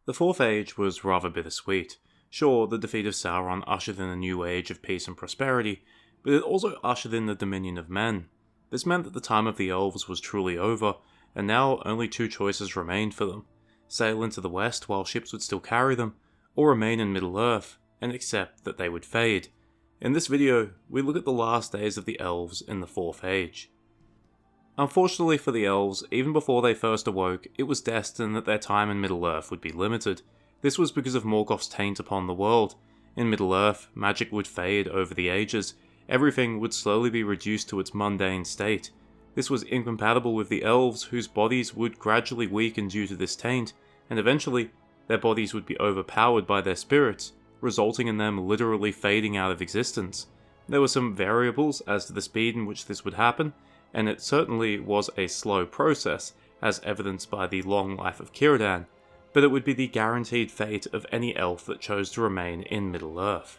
The Fourth Age was rather bittersweet. Sure, the defeat of Sauron ushered in a new age of peace and prosperity, but it also ushered in the dominion of men. This meant that the time of the Elves was truly over, and now only two choices remained for them: sail into the west while ships would still carry them, or remain in Middle-earth and accept that they would fade. In this video, we look at the last days of the Elves in the Fourth Age. Unfortunately for the Elves, even before they first awoke, it was destined that their time in Middle-earth would be limited. This was because of Morgoth's taint upon the world. In Middle-earth, magic would fade over the ages. Everything would slowly be reduced to its mundane state. This was incompatible with the Elves, whose bodies would gradually weaken due to this taint, and eventually, their bodies would be overpowered by their spirits, resulting in them literally fading out of existence. There were some variables as to the speed in which this would happen, and it certainly was a slow process, as evidenced by the long life of Círdan, but it would be the guaranteed fate of any elf that chose to remain in Middle-earth.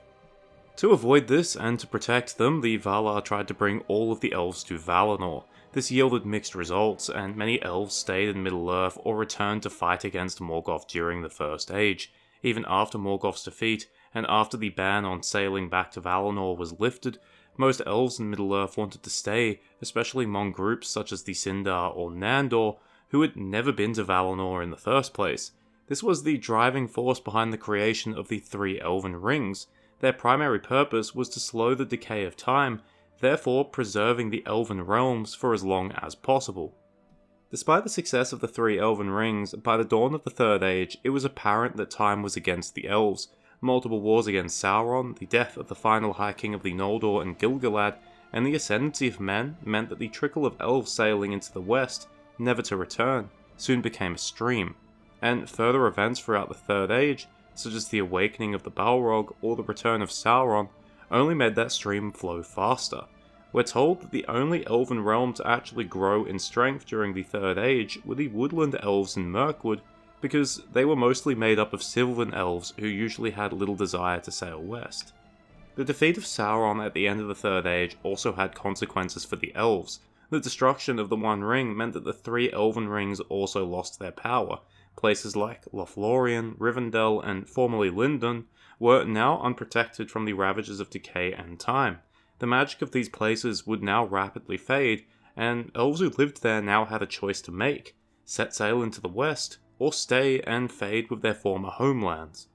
To avoid this, and to protect them, the Valar tried to bring all of the elves to Valinor. This yielded mixed results, and many elves stayed in Middle-earth or returned to fight against Morgoth during the First Age. Even after Morgoth's defeat, and after the ban on sailing back to Valinor was lifted, most elves in Middle-earth wanted to stay, especially among groups such as the Sindar or Nandor, who had never been to Valinor in the first place. This was the driving force behind the creation of the three Elven Rings. Their primary purpose was to slow the decay of time, therefore preserving the Elven realms for as long as possible. Despite the success of the three Elven Rings, by the dawn of the Third Age, it was apparent that time was against the Elves. Multiple wars against Sauron, the death of the final High King of the Noldor and Gil-galad, and the ascendancy of men meant that the trickle of elves sailing into the west, never to return, soon became a stream. And further events throughout the Third Age, such as the awakening of the Balrog or the return of Sauron, only made that stream flow faster. We're told that the only elven realm to actually grow in strength during the Third Age were the woodland elves in Mirkwood, because they were mostly made up of sylvan elves who usually had little desire to sail west. The defeat of Sauron at the end of the Third Age also had consequences for the elves. The destruction of the One Ring meant that the three Elven Rings also lost their power. Places like Lothlorien, Rivendell, and formerly Lindon were now unprotected from the ravages of decay and time. The magic of these places would now rapidly fade, and elves who lived there now had a choice to make: set sail into the west, or stay and fade with their former homelands.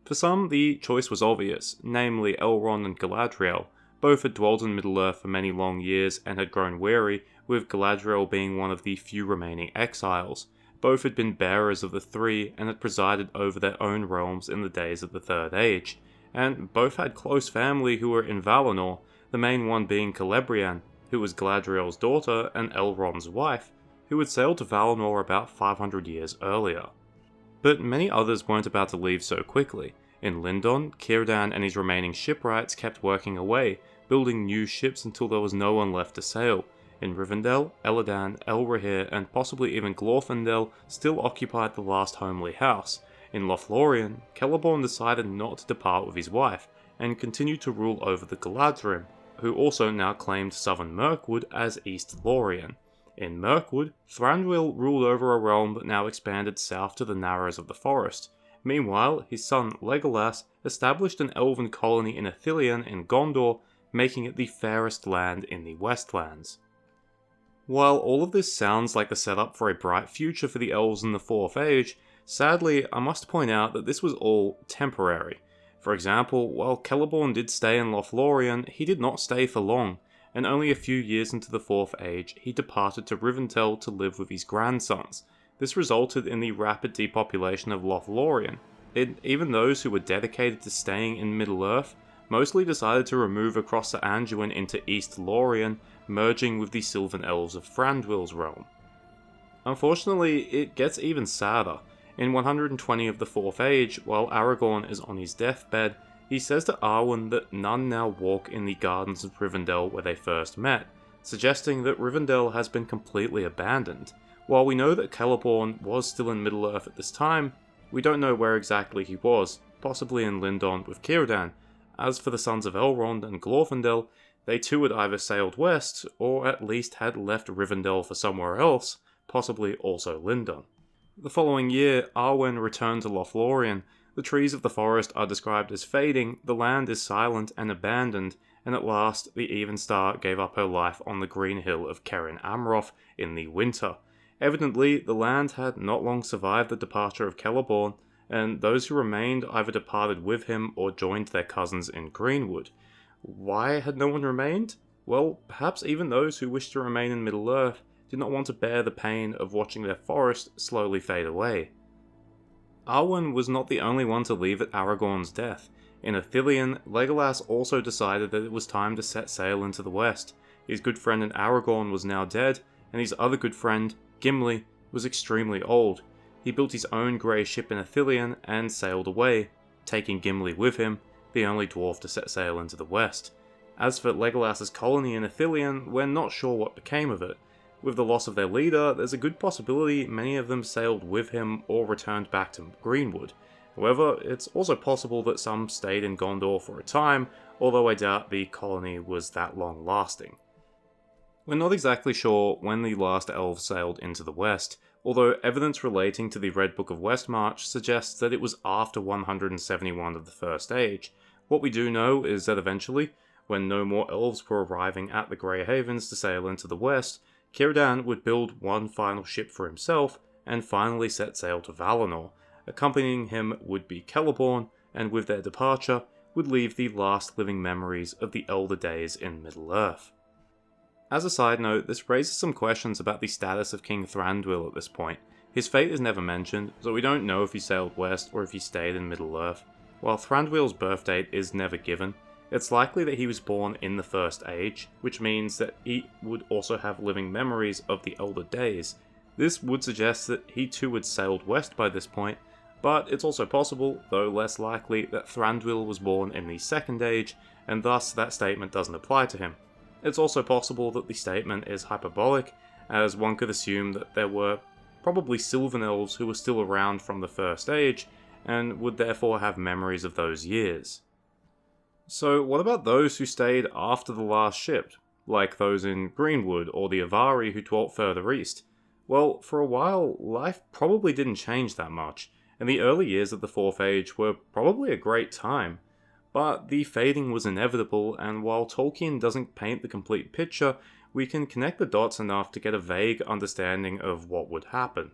For some, the choice was obvious, namely Elrond and Galadriel. Both had dwelt in Middle-earth for many long years and had grown weary, with Galadriel being one of the few remaining exiles. Both had been bearers of the three and had presided over their own realms in the days of the Third Age, and both had close family who were in Valinor, the main one being Celebrian, who was Galadriel's daughter and Elrond's wife, who had sailed to Valinor about 500 years earlier. But many others weren't about to leave so quickly. In Lindon, Círdan and his remaining shipwrights kept working away, building new ships until there was no one left to sail. In Rivendell, Elladan, Elrohir, and possibly even Glorfindel still occupied the last homely house. In Lothlorien, Celeborn decided not to depart with his wife, and continued to rule over the Galadrim, who also now claimed southern Mirkwood as East Lorien. In Mirkwood, Thranduil ruled over a realm that now expanded south to the Narrows of the Forest. Meanwhile, his son Legolas established an elven colony in Ithilien in Gondor, making it the fairest land in the Westlands. While all of this sounds like the setup for a bright future for the elves in the Fourth Age, sadly I must point out that this was all temporary. For example, while Celeborn did stay in Lothlorien, he did not stay for long, and only a few years into the Fourth Age he departed to Rivendell to live with his grandsons. This resulted in the rapid depopulation of Lothlorien. Even those who were dedicated to staying in Middle-earth mostly decided to remove across the Anduin into East Lorien, merging with the Sylvan Elves of Thranduil's realm. Unfortunately, it gets even sadder. In 120 of the Fourth Age, while Aragorn is on his deathbed, he says to Arwen that none now walk in the gardens of Rivendell where they first met, suggesting that Rivendell has been completely abandoned. While we know that Celeborn was still in Middle-earth at this time, we don't know where exactly he was, possibly in Lindon with Círdan. As for the sons of Elrond and Glorfindel, they too had either sailed west, or at least had left Rivendell for somewhere else, possibly also Lindon. The following year, Arwen returned to Lothlorien. The trees of the forest are described as fading, the land is silent and abandoned, and at last the Evenstar gave up her life on the green hill of Kerin Amroth in the winter. Evidently, the land had not long survived the departure of Celeborn, and those who remained either departed with him or joined their cousins in Greenwood. Why had no one remained? Well, perhaps even those who wished to remain in Middle-earth did not want to bear the pain of watching their forest slowly fade away. Arwen was not the only one to leave at Aragorn's death. In Ithilien, Legolas also decided that it was time to set sail into the west. His good friend in Aragorn was now dead, and his other good friend, Gimli, was extremely old. He built his own grey ship in Ithilien and sailed away, taking Gimli with him, the only dwarf to set sail into the west. As for Legolas's colony in Ithilien, we're not sure what became of it. With the loss of their leader, there's a good possibility many of them sailed with him or returned back to Greenwood. However, it's also possible that some stayed in Gondor for a time, although I doubt the colony was that long lasting. We're not exactly sure when the last elves sailed into the west, although evidence relating to the Red Book of Westmarch suggests that it was after 171 of the First Age. What we do know is that eventually, when no more elves were arriving at the Grey Havens to sail into the west, Círdan would build one final ship for himself and finally set sail to Valinor. Accompanying him would be Celeborn, and with their departure would leave the last living memories of the elder days in Middle-earth. As a side note, this raises some questions about the status of King Thranduil at this point. His fate is never mentioned, so we don't know if he sailed west or if he stayed in Middle-earth. While Thranduil's birth date is never given, it's likely that he was born in the First Age, which means that he would also have living memories of the elder days. This would suggest that he too had sailed west by this point, but it's also possible, though less likely, that Thranduil was born in the Second Age, and thus that statement doesn't apply to him. It's also possible that the statement is hyperbolic, as one could assume that there were probably Sylvan Elves who were still around from the First Age, and would therefore have memories of those years. So what about those who stayed after the last ship, like those in Greenwood or the Avari who dwelt further east? Well, for a while, life probably didn't change that much, and the early years of the Fourth Age were probably a great time. But the fading was inevitable, and while Tolkien doesn't paint the complete picture, we can connect the dots enough to get a vague understanding of what would happen.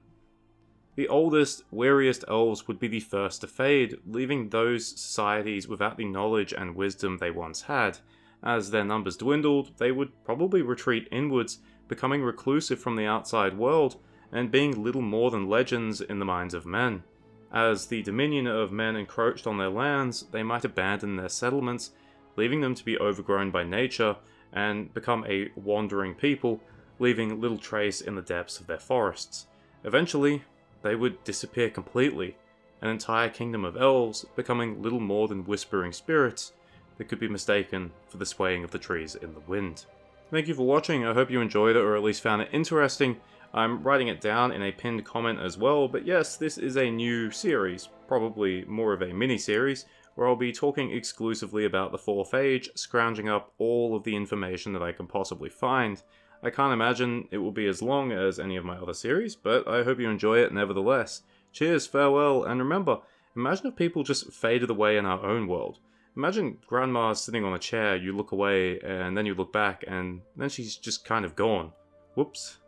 The oldest, weariest elves would be the first to fade, leaving those societies without the knowledge and wisdom they once had. As their numbers dwindled, they would probably retreat inwards, becoming reclusive from the outside world, and being little more than legends in the minds of men. As the dominion of men encroached on their lands, they might abandon their settlements, leaving them to be overgrown by nature, and become a wandering people, leaving little trace in the depths of their forests. Eventually, they would disappear completely, an entire kingdom of elves becoming little more than whispering spirits that could be mistaken for the swaying of the trees in the wind. Thank you for watching, I hope you enjoyed it or at least found it interesting. I'm writing it down in a pinned comment as well, but yes, this is a new series, probably more of a mini-series, where I'll be talking exclusively about the Fourth Age, scrounging up all of the information that I can possibly find. I can't imagine it will be as long as any of my other series, but I hope you enjoy it nevertheless. Cheers, farewell, and remember, imagine if people just faded away in our own world. Imagine Grandma's sitting on a chair, you look away, and then you look back, and then she's just kind of gone. Whoops.